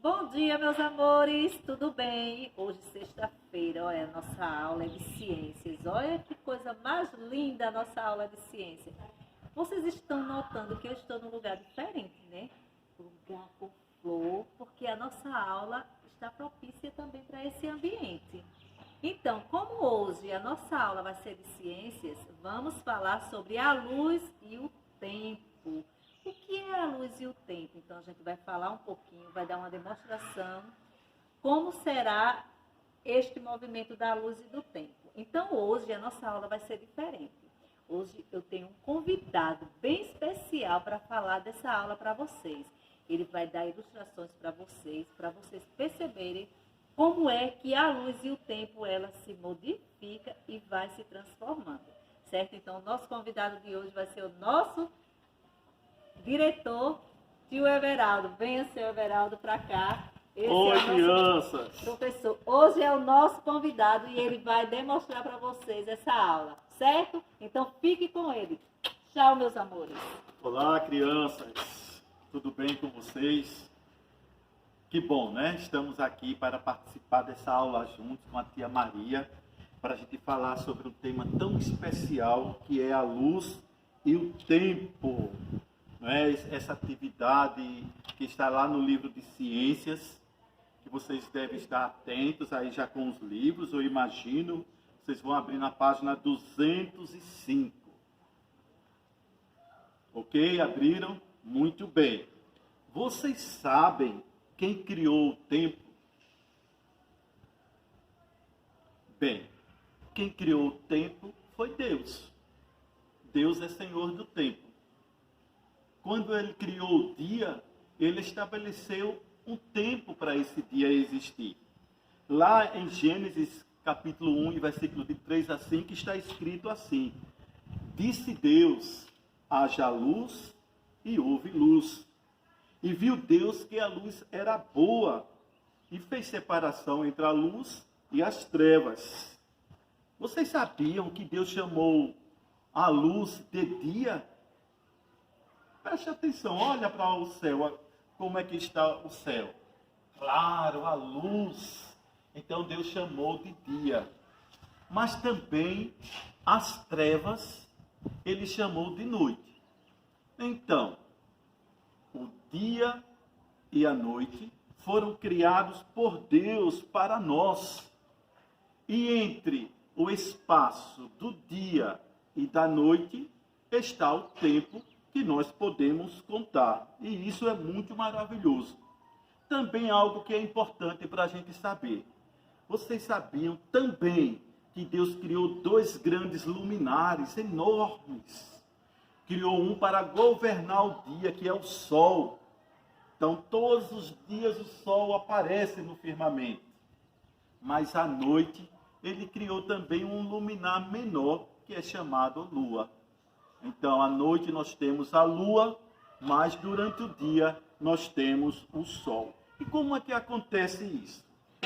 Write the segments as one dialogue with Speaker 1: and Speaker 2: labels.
Speaker 1: Bom dia, meus amores, tudo bem? Hoje, sexta-feira, olha, a nossa aula é de ciências. Olha que coisa mais linda a nossa aula de ciência. Vocês estão notando que eu estou num lugar diferente, né? Lugar com flor, porque a nossa aula está propícia também para esse ambiente. Então, como hoje a nossa aula vai ser de ciências, vamos falar sobre a luz e o tempo. O que é a luz e o tempo? Então, a gente vai falar um pouquinho, vai dar uma demonstração, como será este movimento da luz e do tempo. Então, hoje a nossa aula vai ser diferente. Hoje eu tenho um convidado bem especial para falar dessa aula para vocês. Ele vai dar ilustrações para vocês perceberem como é que a luz e o tempo ela se modifica e vai se transformando, certo? Então, o nosso convidado de hoje vai ser o nosso diretor, tio Everaldo. Venha, seu Everaldo, para cá.
Speaker 2: Oi, crianças!
Speaker 1: Professor, hoje é o nosso convidado e ele vai demonstrar para vocês essa aula, certo? Então, fique com ele. Tchau, meus amores.
Speaker 2: Olá, crianças! Tudo bem com vocês? Que bom, né? Estamos aqui para participar dessa aula juntos com a tia Maria, para a gente falar sobre um tema tão especial que é a luz e o tempo. Não é? Essa atividade que está lá no livro de ciências, que vocês devem estar atentos aí já com os livros, eu imagino. Vocês vão abrir na página 205. Ok? Abriram? Muito bem. Vocês sabem quem criou o tempo? Bem, quem criou o tempo foi Deus. Deus é Senhor do tempo. Quando ele criou o dia, ele estabeleceu um tempo para esse dia existir. Lá em Gênesis capítulo 1, versículo de 3 a 5, está escrito assim: Disse Deus, haja luz, e houve luz. E viu Deus que a luz era boa, e fez separação entre a luz e as trevas. Vocês sabiam que Deus chamou a luz de dia? Preste atenção, olha para o céu, como é que está o céu. Claro, a luz. Então Deus chamou de dia. Mas também as trevas ele chamou de noite. Então, o dia e a noite foram criados por Deus para nós. E entre o espaço do dia e da noite está o tempo que nós podemos contar. E isso é muito maravilhoso. Também algo que é importante para a gente saber. Vocês sabiam também que Deus criou dois grandes luminares enormes. Criou um para governar o dia, que é o sol. Então, todos os dias o sol aparece no firmamento. Mas à noite, ele criou também um luminar menor, que é chamado lua. Então, à noite nós temos a lua, mas durante o dia nós temos o sol. E como é que acontece isso?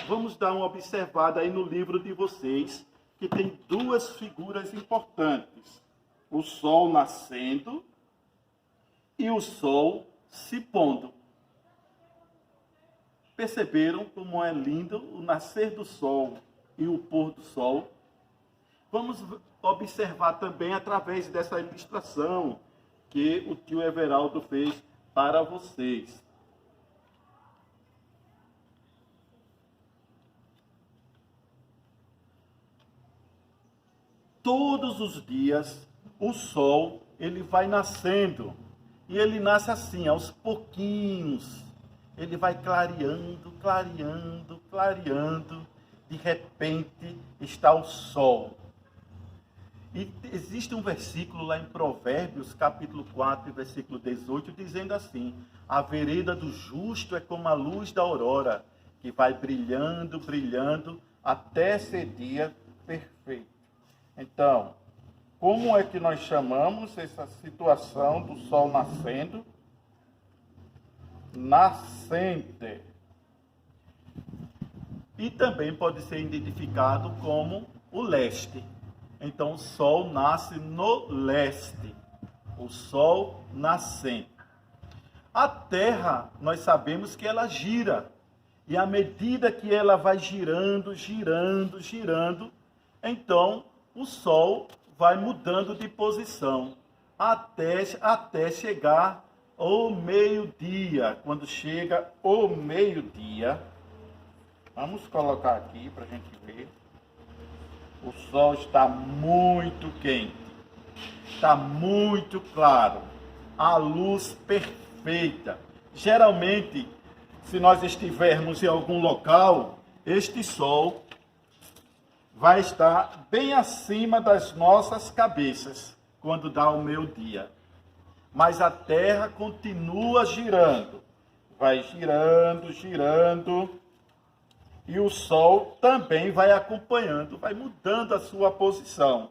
Speaker 2: Vamos dar uma observada aí no livro de vocês, que tem duas figuras importantes. O sol nascendo e o sol se pondo. Perceberam como é lindo o nascer do sol e o pôr do sol? Vamos observar também através dessa ilustração que o tio Everaldo fez para vocês. Todos os dias o sol ele vai nascendo e ele nasce assim, aos pouquinhos. Ele vai clareando, clareando, clareando. De repente está o sol. E existe um versículo lá em Provérbios, capítulo 4, versículo 18, dizendo assim: a vereda do justo é como a luz da aurora, que vai brilhando, brilhando, até ser dia perfeito. Então, como é que nós chamamos essa situação do sol nascendo? Nascente. E também pode ser identificado como o leste. Então, o sol nasce no leste. O sol nascente. A Terra, nós sabemos que ela gira. E à medida que ela vai girando, girando, girando, então o Sol vai mudando de posição até chegar ao meio-dia. Quando chega o meio-dia, vamos colocar aqui para a gente ver. O Sol está muito quente, está muito claro, a luz perfeita. Geralmente, se nós estivermos em algum local, este Sol vai estar bem acima das nossas cabeças quando dá o meio-dia. Mas a Terra continua girando, vai girando, girando, e o Sol também vai acompanhando, vai mudando a sua posição.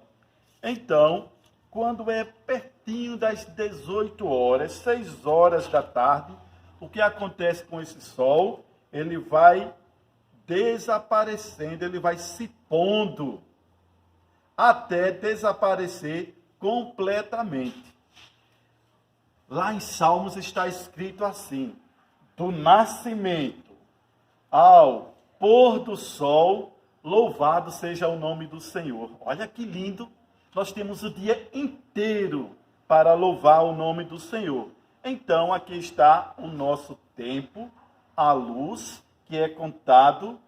Speaker 2: Então, quando é pertinho das 18 horas, 6 horas da tarde, o que acontece com esse Sol? Ele vai desaparecendo, ele vai se pondo, até desaparecer completamente. Lá em Salmos está escrito assim: do nascimento ao pôr do sol, louvado seja o nome do Senhor. Olha que lindo! Nós temos o dia inteiro para louvar o nome do Senhor. Então, aqui está o nosso tempo, a luz, que é contado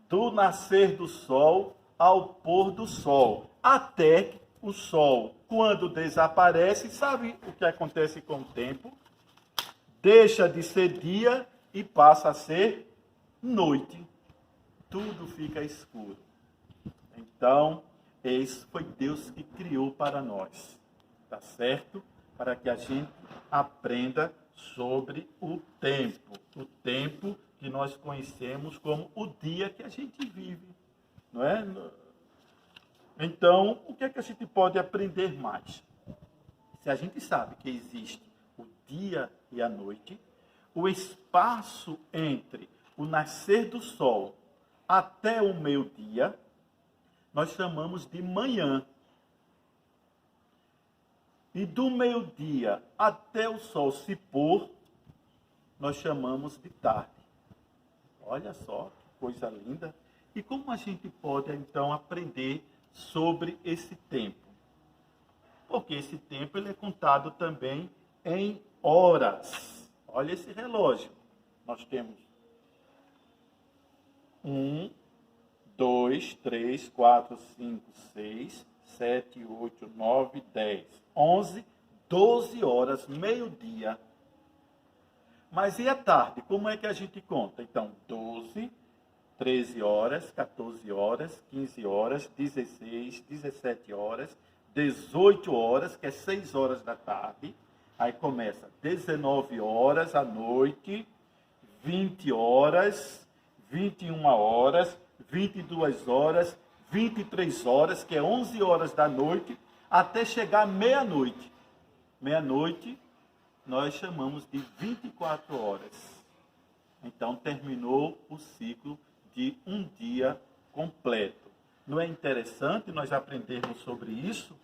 Speaker 2: do nascer do sol ao pôr do sol, até o sol, quando desaparece, sabe o que acontece com o tempo? Deixa de ser dia e passa a ser noite. Tudo fica escuro. Então, esse foi Deus que criou para nós, tá certo? Para que a gente aprenda sobre o tempo que nós conhecemos como o dia que a gente vive, não é? Então, o que é que a gente pode aprender mais? Se a gente sabe que existe o dia e a noite, o espaço entre o nascer do sol até o meio-dia, nós chamamos de manhã. E do meio-dia até o sol se pôr, nós chamamos de tarde. Olha só, que coisa linda. E como a gente pode, então, aprender sobre esse tempo? Porque esse tempo ele é contado também em horas. Olha esse relógio. Nós temos 1, 2, 3, 4, 5, 6, 7, 8, 9, 10, 11, 12 horas, meio-dia. Mas e a tarde? Como é que a gente conta? Então, 12, 13 horas, 14 horas, 15 horas, 16, 17 horas, 18 horas, que é 6 horas da tarde. Aí começa 19 horas à noite, 20 horas, 21 horas, 22 horas, 23 horas, que é 11 horas da noite, até chegar meia-noite. Meia-noite, nós chamamos de 24 horas. Então, terminou o ciclo de um dia completo. Não é interessante nós aprendermos sobre isso?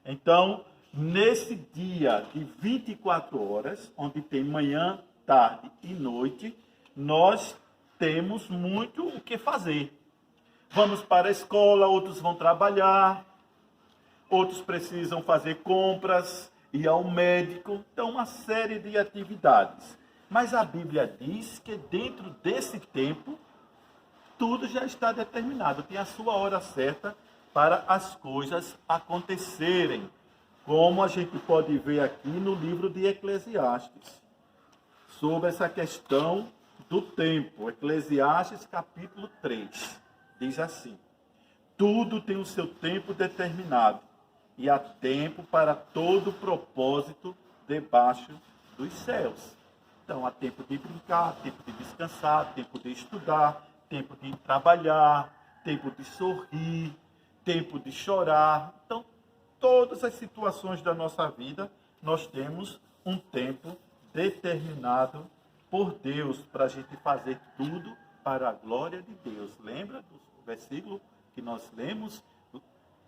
Speaker 2: Então, nesse dia de 24 horas, onde tem manhã, tarde e noite, nós temos muito o que fazer. Vamos para a escola, outros vão trabalhar, outros precisam fazer compras, ir ao médico, então uma série de atividades. Mas a Bíblia diz que dentro desse tempo, tudo já está determinado, tem a sua hora certa para as coisas acontecerem, como a gente pode ver aqui no livro de Eclesiastes, sobre essa questão do tempo. Eclesiastes capítulo 3, diz assim: tudo tem o seu tempo determinado, e há tempo para todo propósito debaixo dos céus. Então, há tempo de brincar, tempo de descansar, tempo de estudar, tempo de trabalhar, tempo de sorrir, tempo de chorar. Então, todas as situações da nossa vida, nós temos um tempo determinado por Deus para a gente fazer tudo para a glória de Deus. Lembra do versículo que nós lemos?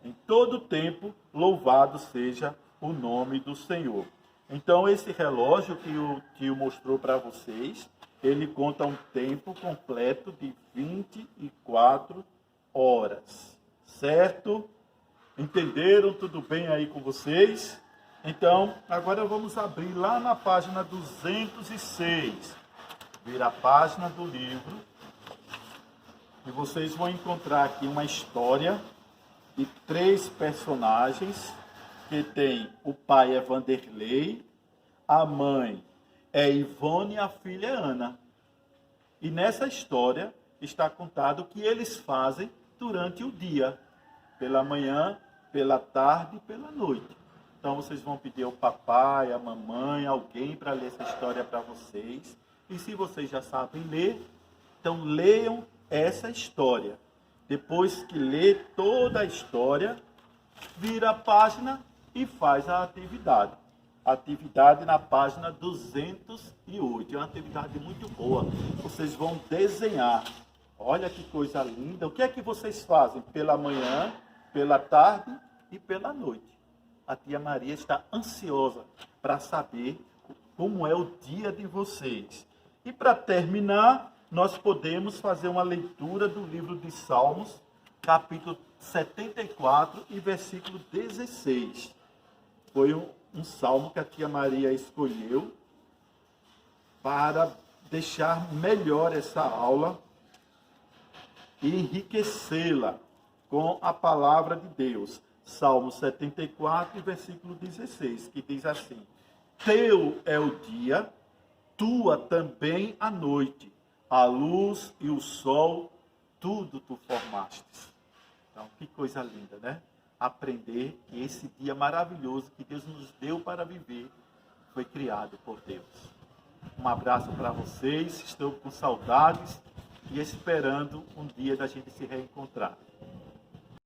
Speaker 2: Em todo tempo, louvado seja o nome do Senhor. Então, esse relógio que o tio mostrou para vocês, ele conta um tempo completo de 24 horas. Certo? Entenderam? Tudo bem aí com vocês? Então, agora vamos abrir lá na página 206. Vira a página do livro. E vocês vão encontrar aqui uma história de 3 personagens, que tem o pai é Vanderlei, a mãe é Ivone e a filha é Ana. E nessa história está contado o que eles fazem durante o dia, pela manhã, pela tarde e pela noite. Então vocês vão pedir ao papai, à mamãe, alguém para ler essa história para vocês. E se vocês já sabem ler, então leiam essa história. Depois que lê toda a história, vira a página e faz a atividade. Atividade na página 208. É uma atividade muito boa. Vocês vão desenhar. Olha que coisa linda. O que é que vocês fazem pela manhã, pela tarde e pela noite? A tia Maria está ansiosa para saber como é o dia de vocês. E para terminar, nós podemos fazer uma leitura do livro de Salmos, capítulo 74 e versículo 16. Foi um salmo que a tia Maria escolheu para deixar melhor essa aula e enriquecê-la com a palavra de Deus. Salmo 74, versículo 16, que diz assim: Teu é o dia, tua também a noite, a luz e o sol, tudo tu formastes. Então, que coisa linda, né? Aprender que esse dia maravilhoso que Deus nos deu para viver foi criado por Deus. Um abraço para vocês, estou com saudades e esperando um dia da gente se reencontrar.